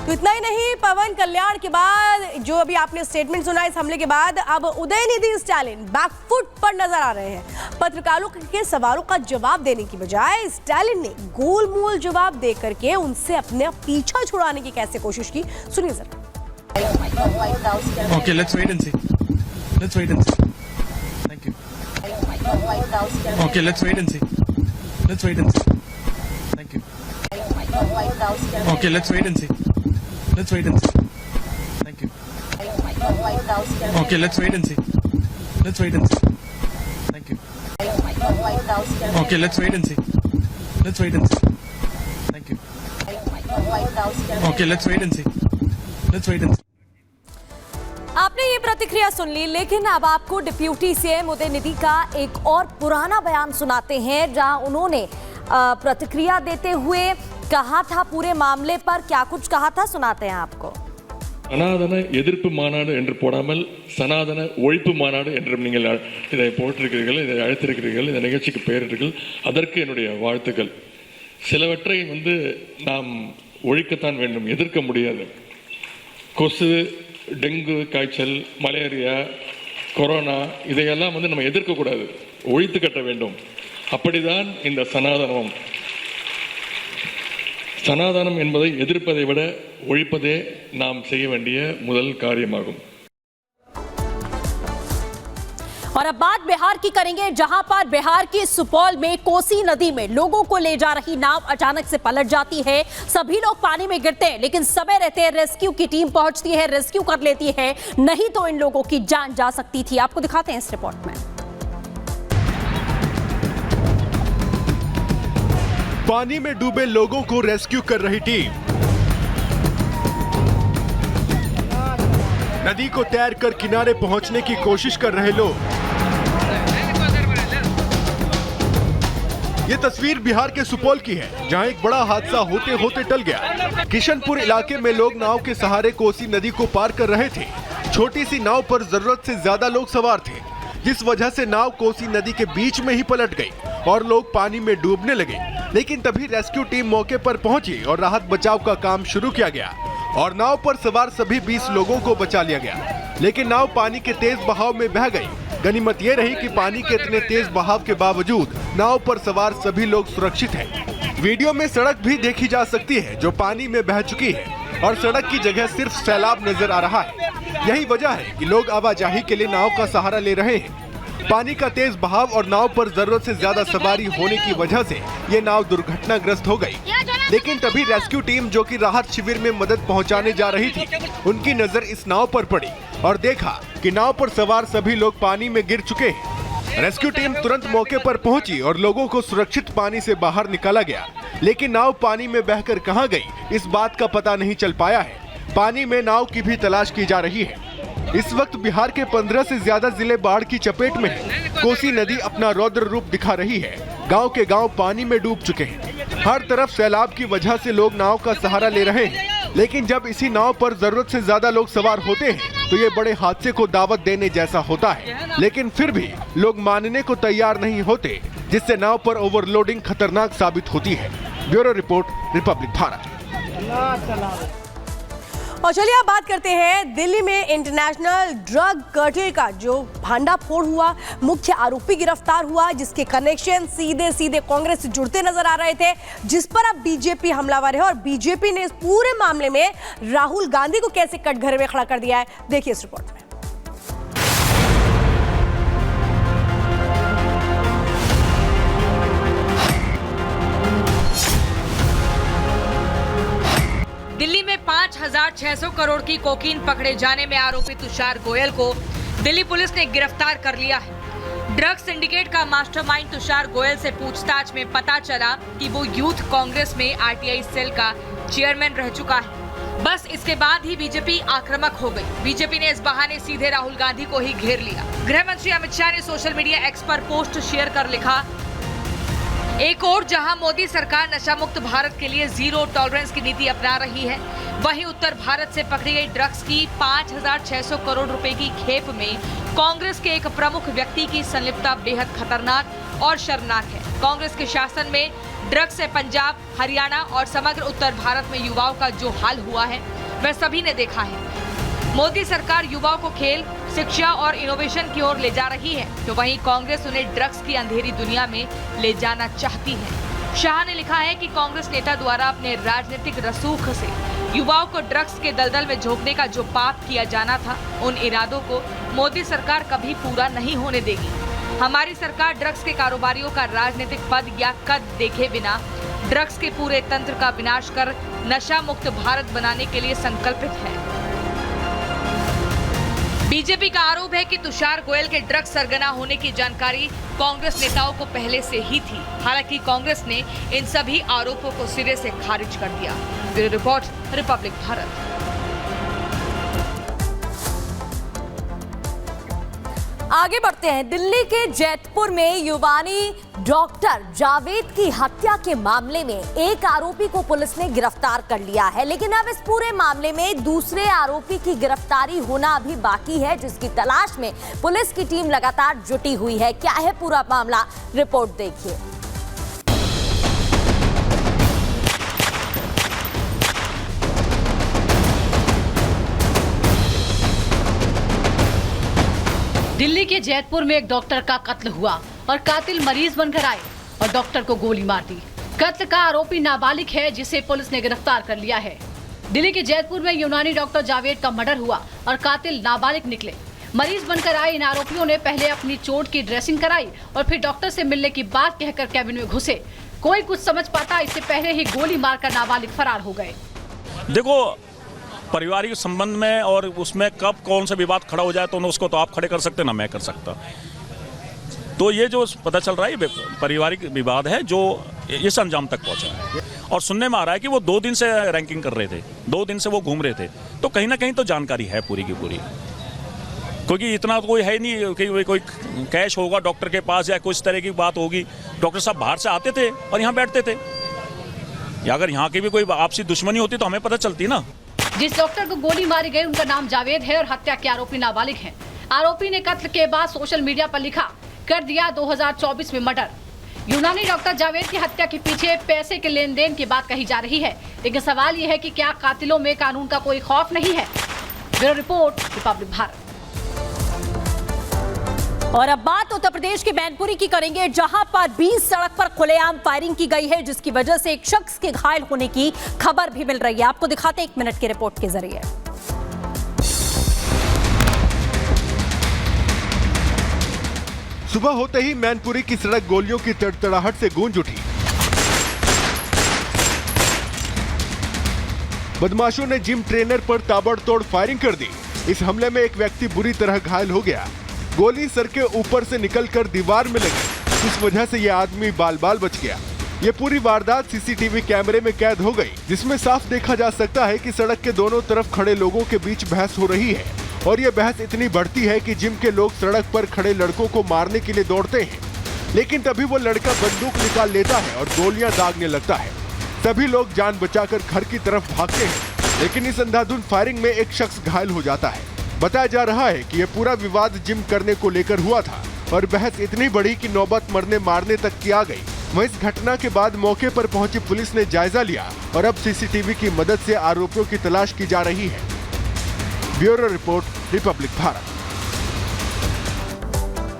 तो इतना ही नहीं, पवन कल्याण के बाद जो अभी आपने स्टेटमेंट सुना इस हमले के बाद, अब उदयनिधि स्टालिन बैकफुट पर नजर आ रहे हैं। पत्रकारों के सवालों का जवाब देने की बजाय स्टालिन ने गोलमोल जवाब दे करके उनसे अपने पीछा छुड़ाने की कैसे कोशिश की, सुनिए जरा। Okay, let's wait and see. Let's wait and see. Thank you. Okay, let's wait and see. Let's wait and see. Thank you. Okay, let's wait and see. Let's wait and see. Thank you. Okay, let's wait and see. Let's wait and see. Thank you. Okay, let's wait and see. Let's wait and see. Thank you. Okay, let's wait and see. Let's wait and see. आपने ये प्रतिक्रिया सुन ली, लेकिन अब आपको deputy CM Udhayanidhi का एक और पुराना बयान सुनाते हैं, जहां उन्होंने प्रतिक्रिया देते हुए कहा था पूरे मामले पर, क्या कुछ कहा था, सुनाते हैं आपको। சனாதன எதிர்ப்பு மாநாடு என்று போடாமல் சனாதன ஒழிப்பு மாநாடு என்றும் நீங்கள் இதை போட்டிருக்கிறீர்கள், இதை அழைத்திருக்கிறீர்கள், இந்த நிகழ்ச்சிக்கு பெயரிட்டீர்கள். அதற்கு என்னுடைய வாழ்த்துக்கள். சிலவற்றை நாம் ஒழிக்கத்தான் வேண்டும், எதிர்க்க முடியாது. கொசு, டெங்கு காய்ச்சல், மலேரியா, கொரோனா இதையெல்லாம் நம்ம எதிர்க்கக்கூடாது, ஒழித்து கட்ட வேண்டும். அப்படிதான் இந்த சனாதனம் என்பதை எதிர்ப்பதை விட ஒழிப்பதே நாம் செய்ய வேண்டிய முதல் காரியமாகும். और अब बात बिहार की करेंगे, जहां पर बिहार के सुपौल में कोसी नदी में लोगों को ले जा रही नाव अचानक से पलट जाती है। सभी लोग पानी में गिरते हैं, लेकिन समय रहते रेस्क्यू की टीम पहुंचती है, रेस्क्यू कर लेती है, नहीं तो इन लोगों की जान जा सकती थी। आपको दिखाते हैं इस रिपोर्ट में। पानी में डूबे लोगों को रेस्क्यू कर रही टीम, नदी को तैरकर किनारे पहुंचने की कोशिश कर रहे लोग। ये तस्वीर बिहार के सुपौल की है, जहां एक बड़ा हादसा होते होते टल गया। किशनपुर इलाके में लोग नाव के सहारे कोसी नदी को पार कर रहे थे। छोटी सी नाव पर जरूरत से ज्यादा लोग सवार थे, जिस वजह से नाव कोसी नदी के बीच में ही पलट गई और लोग पानी में डूबने लगे। लेकिन तभी रेस्क्यू टीम मौके पर पहुंची और राहत बचाव का काम शुरू किया गया और नाव पर सवार सभी 20 लोगों को बचा लिया गया। लेकिन नाव पानी के तेज बहाव में बह गई। गनीमत ये रही कि पानी के इतने तेज बहाव के बावजूद नाव पर सवार सभी लोग सुरक्षित हैं। वीडियो में सड़क भी देखी जा सकती है, जो पानी में बह चुकी है और सड़क की जगह सिर्फ सैलाब नजर आ रहा है। यही वजह है कि लोग आवाजाही के लिए नाव का सहारा ले रहे हैं। पानी का तेज बहाव और नाव पर जरूरत से ज्यादा सवारी होने की वजह से ये नाव दुर्घटनाग्रस्त हो गई। लेकिन तभी रेस्क्यू टीम, जो कि राहत शिविर में मदद पहुंचाने जा रही थी, उनकी नजर इस नाव पर पड़ी और देखा कि नाव पर सवार सभी लोग पानी में गिर चुके हैं। रेस्क्यू टीम तुरंत मौके पर पहुंची और लोगों को सुरक्षित पानी से बाहर निकाला गया। लेकिन नाव पानी में बहकर कहां गई, इस बात का पता नहीं चल पाया है। पानी में नाव की भी तलाश की जा रही है। इस वक्त बिहार के 15 से ज्यादा जिले बाढ़ की चपेट में हैं। कोसी नदी अपना रौद्र रूप दिखा रही है। गांव के गांव पानी में डूब चुके हैं। हर तरफ सैलाब की वजह से लोग नाव का सहारा ले रहे हैं। लेकिन जब इसी नाव पर जरूरत से ज्यादा लोग सवार होते हैं, तो ये बड़े हादसे को दावत देने जैसा होता है। लेकिन फिर भी लोग मानने को तैयार नहीं होते, जिससे नाव पर ओवरलोडिंग खतरनाक साबित होती है। Bureau report, Republic Bharat. और चलिए अब बात करते हैं दिल्ली में इंटरनेशनल ड्रग कार्टेल का जो भांडाफोड़ हुआ, मुख्य आरोपी गिरफ्तार हुआ, जिसके कनेक्शन सीधे सीधे कांग्रेस से जुड़ते नजर आ रहे थे, जिस पर अब बीजेपी हमलावर है। और बीजेपी ने इस पूरे मामले में राहुल गांधी को कैसे कटघरे में खड़ा कर दिया है, देखिए इस रिपोर्ट में। दिल्ली में 5,600 करोड़ की कोकीन पकड़े जाने में आरोपी तुषार गोयल को दिल्ली पुलिस ने गिरफ्तार कर लिया है। ड्रग सिंडिकेट का मास्टरमाइंड तुषार गोयल से पूछताछ में पता चला कि वो यूथ कांग्रेस में आरटीआई सेल का चेयरमैन रह चुका है। बस इसके बाद ही बीजेपी आक्रामक हो गई। बीजेपी ने इस बहाने सीधे राहुल गांधी को ही घेर लिया। गृह मंत्री अमित शाह ने सोशल मीडिया एक्स पर पोस्ट शेयर कर लिखा, एक और जहां मोदी सरकार नशा मुक्त भारत के लिए जीरो टॉलरेंस की नीति अपना रही है, वहीं उत्तर भारत से पकड़ी गई ड्रग्स की 5,600 करोड़ रुपए की खेप में कांग्रेस के एक प्रमुख व्यक्ति की संलिप्तता बेहद खतरनाक और शर्मनाक है। कांग्रेस के शासन में ड्रग्स से पंजाब, हरियाणा और समग्र उत्तर भारत में युवाओं का जो हाल हुआ है वह सभी ने देखा है। मोदी सरकार युवाओं को खेल, शिक्षा और इनोवेशन की ओर ले जा रही है, तो वहीं कांग्रेस उन्हें ड्रग्स की अंधेरी दुनिया में ले जाना चाहती है। शाह ने लिखा है कि कांग्रेस नेता द्वारा अपने राजनीतिक रसूख से युवाओं को ड्रग्स के दलदल में झोंकने का जो पाप किया जाना था, उन इरादों को मोदी सरकार कभी पूरा नहीं होने देगी। हमारी सरकार ड्रग्स के कारोबारियों का राजनीतिक पद या कद देखे बिना ड्रग्स के पूरे तंत्र का विनाश कर नशा मुक्त भारत बनाने के लिए संकल्पित है। बीजेपी का आरोप है कि तुषार गोयल के ड्रग्स सरगना होने की जानकारी कांग्रेस नेताओं को पहले से ही थी। हालांकि कांग्रेस ने इन सभी आरोपों को सिरे से खारिज कर दिया। Bureau report, Republic Bharat. आगे बढ़ते हैं। दिल्ली के जैतपुर में युवानी डॉक्टर जावेद की हत्या के मामले में एक आरोपी को पुलिस ने गिरफ्तार कर लिया है, लेकिन अब इस पूरे मामले में दूसरे आरोपी की गिरफ्तारी होना अभी बाकी है, जिसकी तलाश में पुलिस की टीम लगातार जुटी हुई है। क्या है पूरा मामला, रिपोर्ट देखिए। दिल्ली के जैतपुर में एक डॉक्टर का कत्ल हुआ और कातिल मरीज बनकर आए और डॉक्टर को गोली मार दी। कत्ल का आरोपी नाबालिग है, जिसे पुलिस ने गिरफ्तार कर लिया है। दिल्ली के जैतपुर में यूनानी डॉक्टर जावेद का मर्डर हुआ और कातिल नाबालिग निकले। मरीज बनकर आए इन आरोपियों ने पहले अपनी चोट की ड्रेसिंग कराई और फिर डॉक्टर से मिलने की बात कहकर कैबिन में घुसे। कोई कुछ समझ पाता इससे पहले ही गोली मारकर नाबालिग फरार हो गए। देखो, पारिवारिक संबंध में और उसमें कब कौन सा विवाद खड़ा हो जाए तो उसको तो आप खड़े कर सकते ना मैं कर सकता। तो ये जो पता चल रहा है ये पारिवारिक विवाद है जो इस अंजाम तक पहुंचा है। और सुनने में आ रहा है कि वो 2 दिन से रैंकिंग कर रहे थे, 2 दिन से वो घूम रहे थे। तो कहीं ना कहीं तो जानकारी है पूरी की पूरी, क्योंकि इतना तो कोई है नहीं कि कोई कैश होगा डॉक्टर के पास या कुछ तरह की बात होगी। डॉक्टर साहब बाहर से आते थे और यहाँ बैठते थे, या अगर यहाँ की भी कोई आपसी दुश्मनी होती तो हमें पता चलती ना। जिस डॉक्टर को गोली मारी गई उनका नाम जावेद है और हत्या के आरोपी नाबालिग हैं। आरोपी ने कत्ल के बाद सोशल मीडिया पर लिखा, कर दिया 2024 में मर्डर। यूनानी डॉक्टर जावेद की हत्या के पीछे पैसे के लेन देन की बात कही जा रही है, लेकिन सवाल यह है कि क्या कातिलों में कानून का कोई खौफ नहीं है। Bureau report, Republic Bharat. और अब बात उत्तर प्रदेश के मैनपुरी की करेंगे, जहां पर 20 सड़क पर खुलेआम फायरिंग की गई है, जिसकी वजह से एक शख्स के घायल होने की खबर भी मिल रही है। आपको दिखाते हैं 1 मिनट की रिपोर्ट के जरिए। सुबह होते ही मैनपुरी की सड़क गोलियों की तड़तड़ाहट से गूंज उठी। बदमाशों ने जिम ट्रेनर पर ताबड़तोड़ फायरिंग कर दी। इस हमले में एक व्यक्ति बुरी तरह घायल हो गया। गोली सर के ऊपर से निकलकर दीवार में लगी, इस वजह से यह आदमी बाल बाल बच गया। ये पूरी वारदात सीसीटीवी कैमरे में कैद हो गई, जिसमें साफ देखा जा सकता है कि सड़क के दोनों तरफ खड़े लोगों के बीच बहस हो रही है। और ये बहस इतनी बढ़ती है कि जिम के लोग सड़क पर खड़े लड़कों को मारने के लिए दौड़ते हैं, लेकिन तभी वो लड़का बंदूक निकाल लेता है और गोलियां दागने लगता है। सभी लोग जान बचाकर घर की तरफ भागते हैं, लेकिन इस अंधाधुंध फायरिंग में एक शख्स घायल हो जाता है। बताया जा रहा है कि यह पूरा विवाद जिम करने को लेकर हुआ था और बहस इतनी बड़ी कि नौबत मरने मारने तक की आ गई। वहीं इस घटना के बाद मौके पर पहुंची पुलिस ने जायजा लिया और अब सीसीटीवी की मदद से आरोपियों की तलाश की जा रही है। Bureau report, Republic Bharat.